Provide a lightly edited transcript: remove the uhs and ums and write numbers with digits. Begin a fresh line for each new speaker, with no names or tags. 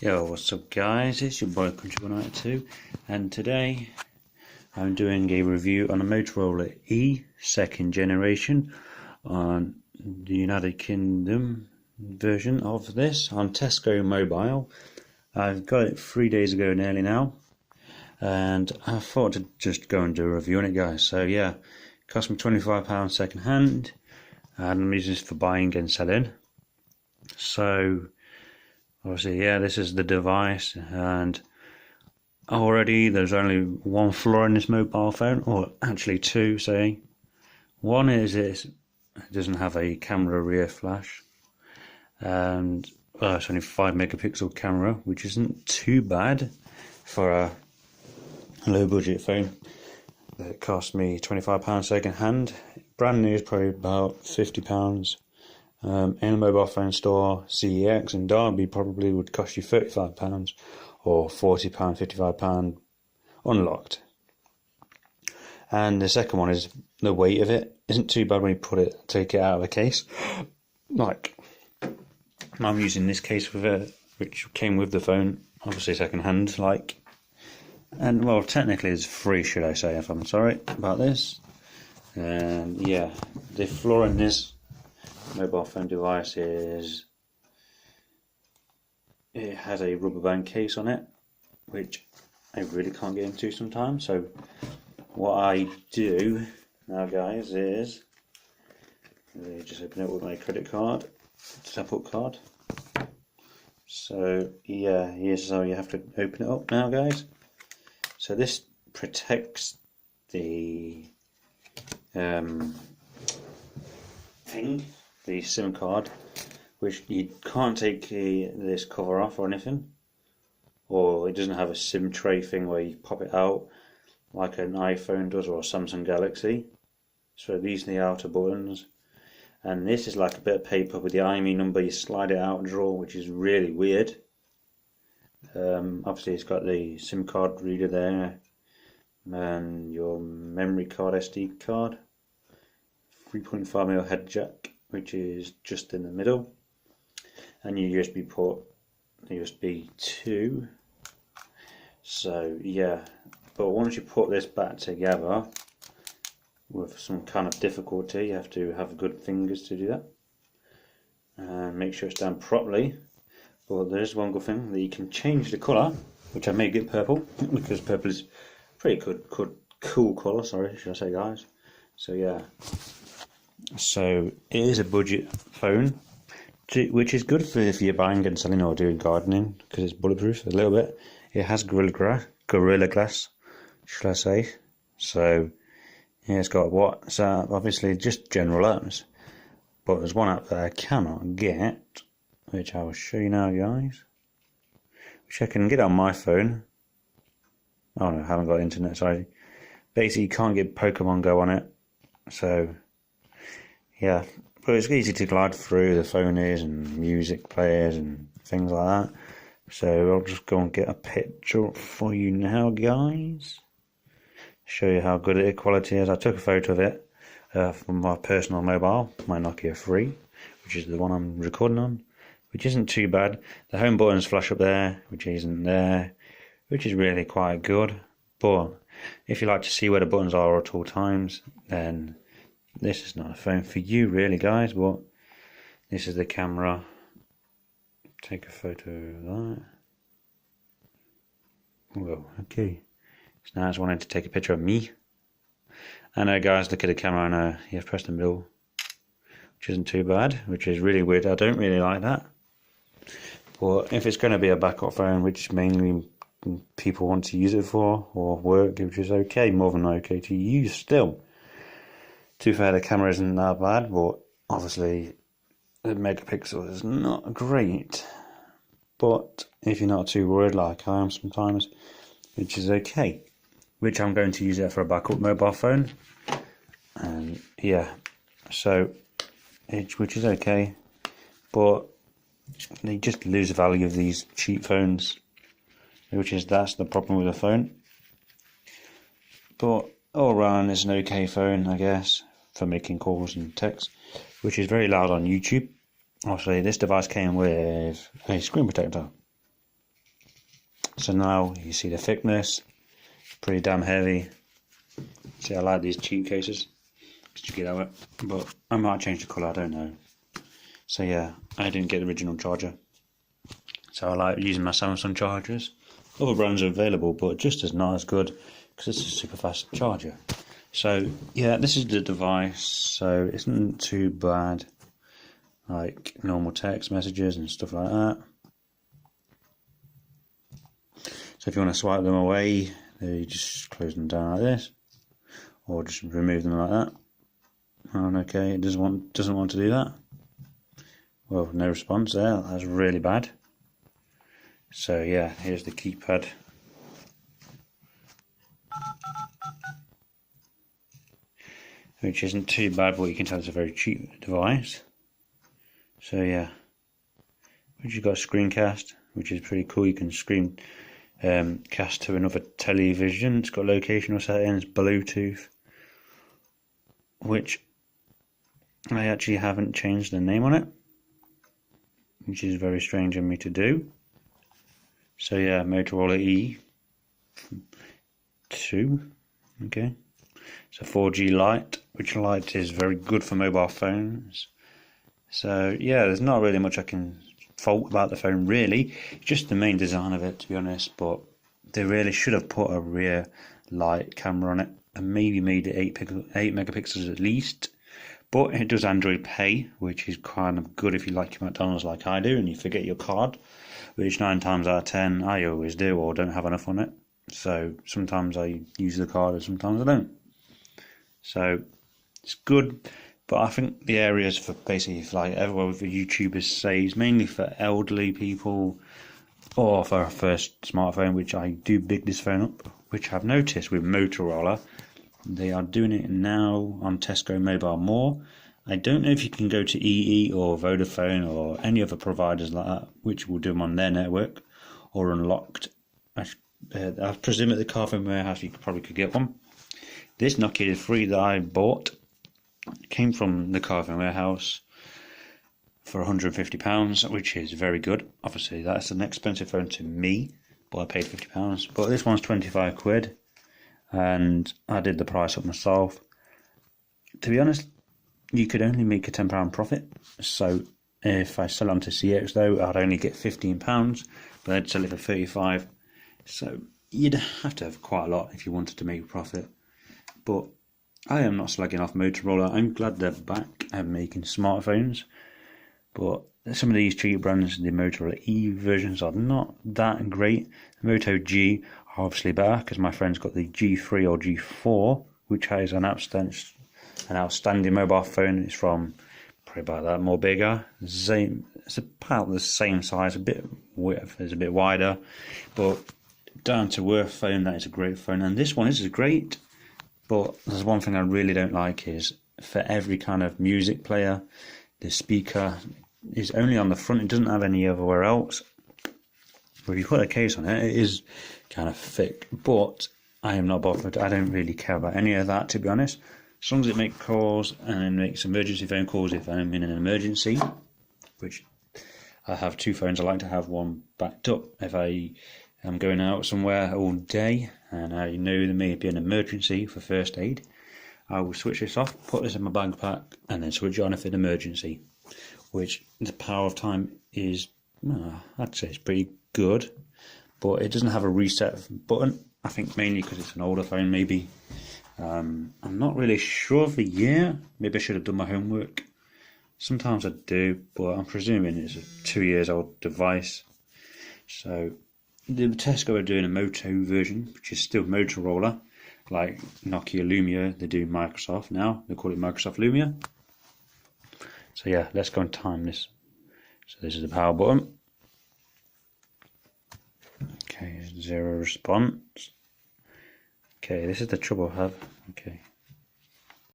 Yo, what's up guys, it's your boy Country192 and today I'm doing a review on a Motorola E 2nd generation on the United Kingdom version of this on Tesco Mobile. I've got it 3 days ago nearly now, and I thought to just go and do a review on it guys. So yeah, it cost me £25 second hand and I'm using this for buying and selling. So obviously, yeah, this is the device, and already there's only one flaw in this mobile phone, or actually two, say. One is it doesn't have a camera rear flash, and it's only 5 megapixel camera, which isn't too bad for a low budget phone. It cost me £25 second hand. Brand new is probably about £50. In a mobile phone store, CEX in Derby probably would cost you £35 or £40, £55 unlocked. And the second one is the weight of it isn't too bad when you take it out of the case. Like, I'm using this case with it, which came with the phone, obviously second hand, and well, technically it's free, should I say, if I'm sorry about this. And yeah, the flaw in this mobile phone device is it has a rubber band case on it, which I really can't get into sometimes. So what I do now guys is just open it with my credit card, tap up card. So yeah, here's how you have to open it up now guys. So this protects the the SIM card, which you can't take this cover off or anything, or it doesn't have a SIM tray thing where you pop it out like an iPhone does or a Samsung Galaxy. So these are the outer buttons, and this is like a bit of paper with the IMEI number. You slide it out and draw, which is really weird. Obviously it's got the SIM card reader there, and your memory card, SD card, 3.5mm head jack, which is just in the middle, and your USB port, USB 2. So yeah, but once you put this back together with some kind of difficulty, you have to have good fingers to do that and make sure it's done properly. But there is one good thing, that you can change the colour, which I made it purple because purple is pretty cool colour, sorry, should I say guys. So yeah, so it is a budget phone, which is good for if you're buying and selling or doing gardening, because it's bulletproof a little bit. It has Gorilla Glass, should I say. So yeah, it's got WhatsApp, obviously just general apps, but there's one app that I cannot get, which I will show you now guys, which I can get on my phone. Oh no, I haven't got internet, sorry. Basically you can't get Pokemon Go on it, so yeah, but it's easy to glide through. The phone is, and music players and things like that. So I'll just go and get a picture for you now guys, show you how good the quality is. I took a photo of it from my personal mobile, my Nokia 3, which is the one I'm recording on, which isn't too bad. The home buttons flash up there, which isn't there, which is really quite good. But if you like to see where the buttons are at all times, then this is not a phone for you really guys. But this is the camera. Take a photo of that. Whoa, okay. So now it's wanting to take a picture of me. I know guys, look at the camera and you have pressed the middle, which isn't too bad, which is really weird. I don't really like that. But if it's going to be a backup phone, which mainly people want to use it for, or work, which is okay, more than okay to use still. To be fair, the camera isn't that bad, but obviously the megapixel is not great. But if you're not too worried like I am sometimes, which is okay, which I'm going to use it for a backup mobile phone, and yeah, so which is okay, but they just lose the value of these cheap phones, that's the problem with the phone. But all around it's an okay phone, I guess, for making calls and texts, which is very loud on YouTube. Obviously this device came with a screen protector, So now you see the thickness, pretty damn heavy. See, I like these cheap cases, just to get out, but I might change the colour, I don't know. So yeah, I didn't get the original charger. So I like using my Samsung chargers. Other brands are available, but just as not as good, because it's a super fast charger. So yeah, this is the device, so it isn't too bad, like normal text messages and stuff like that. So if you want to swipe them away, you just close them down like this, or just remove them like that. And okay, it doesn't want to do that. Well, no response there. That's really bad. So yeah, here's the keypad. Which isn't too bad, but you can tell it's a very cheap device. So yeah, which you've got a screencast, which is pretty cool. You can cast to another television. It's got locational settings, Bluetooth, which I actually haven't changed the name on it, which is very strange of me to do. So yeah, Motorola E2, okay. So 4G Lite, which Lite is very good for mobile phones. So yeah, there's not really much I can fault about the phone really, just the main design of it, to be honest. But they really should have put a rear light camera on it and maybe made it 8 megapixels at least. But it does Android Pay, which is kind of good if you like your McDonald's like I do and you forget your card, which 9 times out of 10 I always do, or don't have enough on it. So sometimes I use the card and sometimes I don't. So it's good, but I think the areas for basically, like everywhere with the YouTubers say, is mainly for elderly people or for a first smartphone, which I do big this phone up, which I've noticed with Motorola. They are doing it now on Tesco Mobile more. I don't know if you can go to EE or Vodafone or any other providers like that, which will do them on their network or unlocked. I presume at the Carphone Warehouse you probably could get one. This Nokia 3 that I bought came from the Carphone Warehouse for £150, which is very good. Obviously, that's an expensive phone to me, but I paid £50. But this one's 25 quid, and I did the price up myself. To be honest, you could only make a £10 profit. So if I sell them to CX though, I'd only get £15, but I'd sell it for 35. So you'd have to have quite a lot if you wanted to make a profit. But I am not slagging off Motorola. I'm glad they're back at making smartphones. But some of these cheap brands, the Motorola E versions, are not that great. The Moto G are obviously better because my friend's got the G3 or G4, which has an outstanding mobile phone. It's from probably about that, more bigger. It's about the same size, a bit width is a bit wider, but down to earth phone. That is a great phone, and this one is great. But there's one thing I really don't like is for every kind of music player, the speaker is only on the front. It doesn't have any everywhere else. But if you put a case on it, it is kind of thick. But I am not bothered. I don't really care about any of that, to be honest. As long as it makes calls and makes emergency phone calls if I'm in an emergency, which I have 2 phones. I like to have one backed up if I'm going out somewhere all day and I know there may be an emergency for first aid. I will switch this off, put this in my backpack, and then switch it on if it's an emergency. Which the power of time is, I'd say it's pretty good, but it doesn't have a reset button. I think mainly because it's an older phone, maybe. I'm not really sure of the year. Maybe I should have done my homework. Sometimes I do, but I'm presuming it's a 2 years old device. So the Tesco are doing a Moto version, which is still Motorola, like Nokia Lumia. They do Microsoft now. They call it Microsoft Lumia. So yeah, let's go and time this. So this is the power button. Okay, 0 response. Okay, this is the trouble I have. Okay,